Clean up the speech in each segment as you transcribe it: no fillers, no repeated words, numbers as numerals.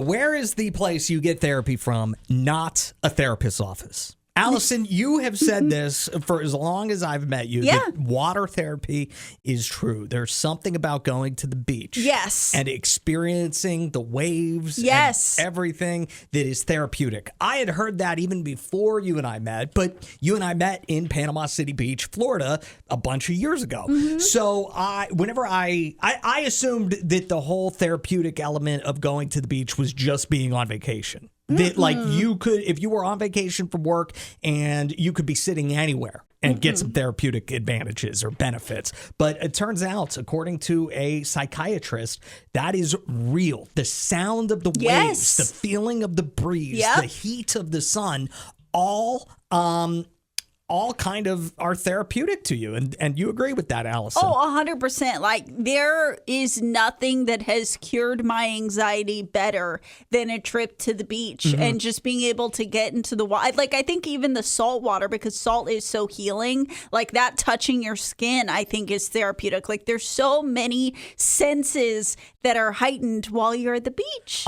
Where is the place you get therapy from, not a therapist's office? Allison, you have said this for as long as I've met you, that water therapy is true. There's something about going to the beach. Yes. And experiencing the waves. Yes. And everything that is therapeutic. I had heard that even before you and I met, but you and I met in Panama City Beach, Florida, a bunch of years ago. Mm-hmm. So whenever I assumed that the whole therapeutic element of going to the beach was just being on vacation. That like you could, if you were on vacation from work and you could be sitting anywhere and get some therapeutic advantages or benefits. But it turns out, according to a psychiatrist, that is real. The sound of the waves, the feeling of the breeze, the heat of the sun, all kind of are therapeutic to you. And you agree with that, Allison? Oh, 100%. Like, there is nothing that has cured my anxiety better than a trip to the beach and just being able to get into the water. Like, I think even the salt water, because salt is so healing, like that touching your skin, I think is therapeutic. Like, there's so many senses that are heightened while you're at the beach.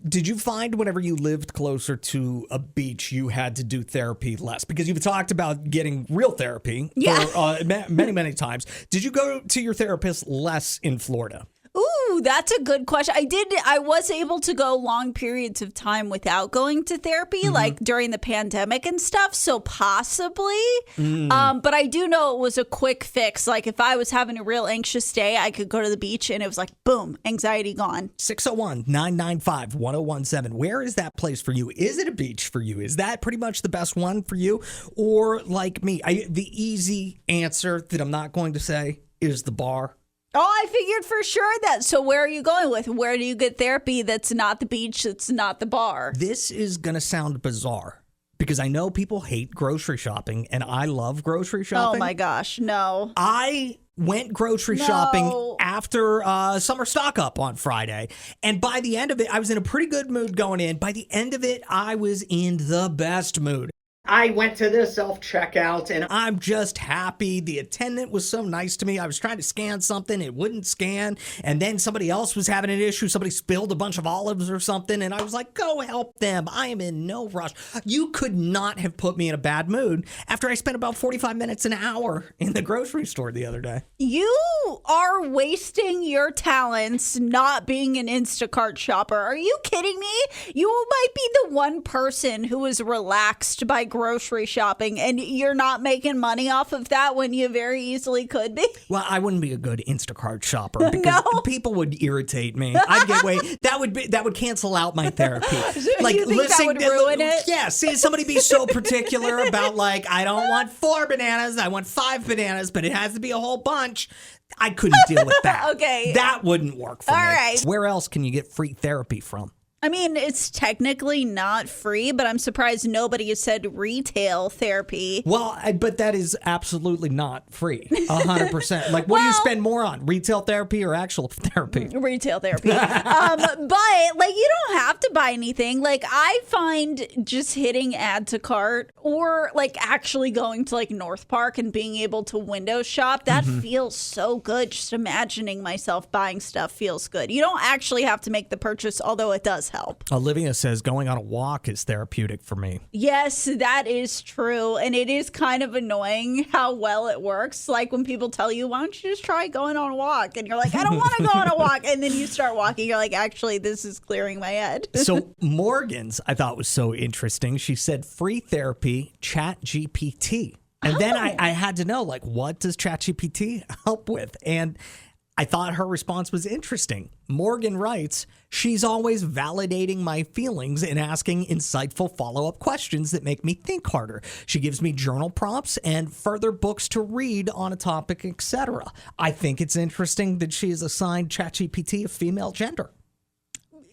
Did you find whenever you lived closer to a beach, you had to do therapy less? Because you've talked about getting real therapy for many, many times. Did you go to your therapist less in Florida? Ooh, that's a good question. I was able to go long periods of time without going to therapy, like during the pandemic and stuff. So possibly. But I do know it was a quick fix. Like if I was having a real anxious day, I could go to the beach and it was like, boom, anxiety gone. 601-995-1017. Where is that place for you? Is it a beach for you? Is that pretty much the best one for you? Or like me, the easy answer that I'm not going to say is the bar. Oh, I figured for sure that. So where are you going with? Where do you get therapy that's not the beach, that's not the bar? This is going to sound bizarre because I know people hate grocery shopping and I love grocery shopping. Oh my gosh, no. I went grocery shopping after summer stock up on Friday. And by the end of it, I was in a pretty good mood going in. By the end of it, I was in the best mood. I went to the self-checkout and I'm just happy. The attendant was so nice to me. I was trying to scan something. It wouldn't scan. And then somebody else was having an issue. Somebody spilled a bunch of olives or something. And I was like, go help them. I am in no rush. You could not have put me in a bad mood after I spent about 45 minutes, an hour in the grocery store the other day. You are wasting your talents not being an Instacart shopper. Are you kidding me? You might be the one person who is relaxed by grocery shopping, and you're not making money off of that when you very easily could be. Well, I wouldn't be a good Instacart shopper because people would irritate me. I'd get that would cancel out my therapy. Like, you think that would ruin it? Yeah, see somebody be so particular about like, I don't want 4 bananas, I want 5 bananas, but it has to be a whole bunch. I couldn't deal with that. Okay. That wouldn't work for me. All right. Where else can you get free therapy from? I mean, it's technically not free, but I'm surprised nobody has said retail therapy. Well, but that is absolutely not free. 100%. Like, what do you spend more on? Retail therapy or actual therapy? Retail therapy. But, like, you don't have to buy anything. Like, I find just hitting add to cart or, like, actually going to, like, North Park and being able to window shop, that feels so good. Just imagining myself buying stuff feels good. You don't actually have to make the purchase, although it does help. Olivia says going on a walk is therapeutic for me. Yes, that is true. And it is kind of annoying how well it works. Like when people tell you, why don't you just try going on a walk? And you're like, I don't want to go on a walk. And then you start walking. You're like, actually, this is clearing my head. So Morgan's, I thought was so interesting. She said free therapy, ChatGPT. And then I had to know, like, what does ChatGPT help with? And I thought her response was interesting. Morgan writes, she's always validating my feelings and asking insightful follow-up questions that make me think harder. She gives me journal prompts and further books to read on a topic, etc. I think it's interesting that she has assigned ChatGPT a female gender.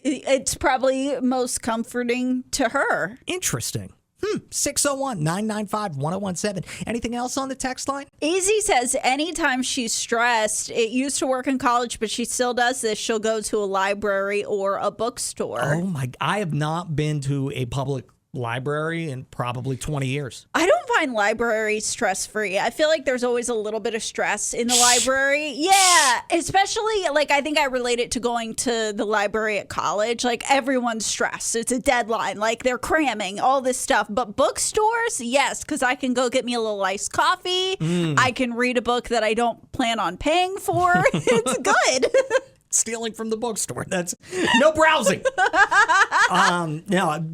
It's probably most comforting to her. Interesting. 601-995-1017. Anything else on the text line? Easy says anytime she's stressed, it used to work in college, but she still does this. She'll go to a library or a bookstore. Oh my, I have not been to a public library in probably 20 years. I don't find libraries stress-free. I feel like there's always a little bit of stress in the library. Yeah, especially, like, I think I relate it to going to the library at college. Like, everyone's stressed. It's a deadline. Like, they're cramming, all this stuff. But bookstores, yes, because I can go get me a little iced coffee. I can read a book that I don't plan on paying for. It's good. Stealing from the bookstore. That's no browsing.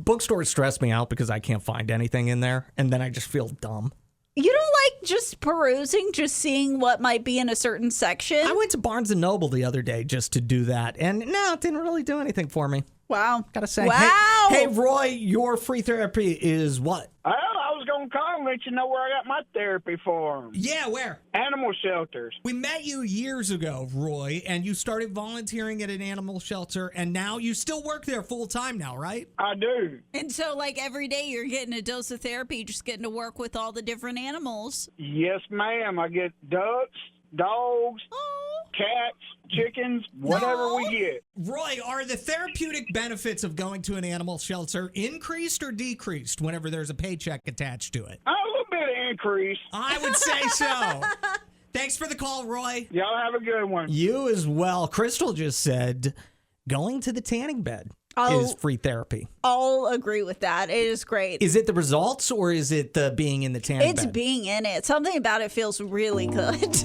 Bookstores stress me out because I can't find anything in there, and then I just feel dumb. You don't like just perusing, just seeing what might be in a certain section? I went to Barnes & Noble the other day just to do that, and no, it didn't really do anything for me. Wow. Gotta say. Wow. Hey, Roy, your free therapy is what? Well, I was going to call and let you know where I got my therapy from. Yeah, where? Animal shelters. We met you years ago, Roy, and you started volunteering at an animal shelter, and now you still work there full time now, right? I do. And so, like, every day you're getting a dose of therapy, just getting to work with all the different animals. Yes, ma'am. I get ducks, dogs, cats, chickens, whatever we get. Roy, are the therapeutic benefits of going to an animal shelter increased or decreased whenever there's a paycheck attached to it? A little bit of increase. I would say so. Thanks for the call, Roy. Y'all have a good one. You as well. Crystal just said going to the tanning bed is free therapy. I'll agree with that. It is great. Is it the results or is it the being in the tanning bed? It's being in it. Something about it feels really good.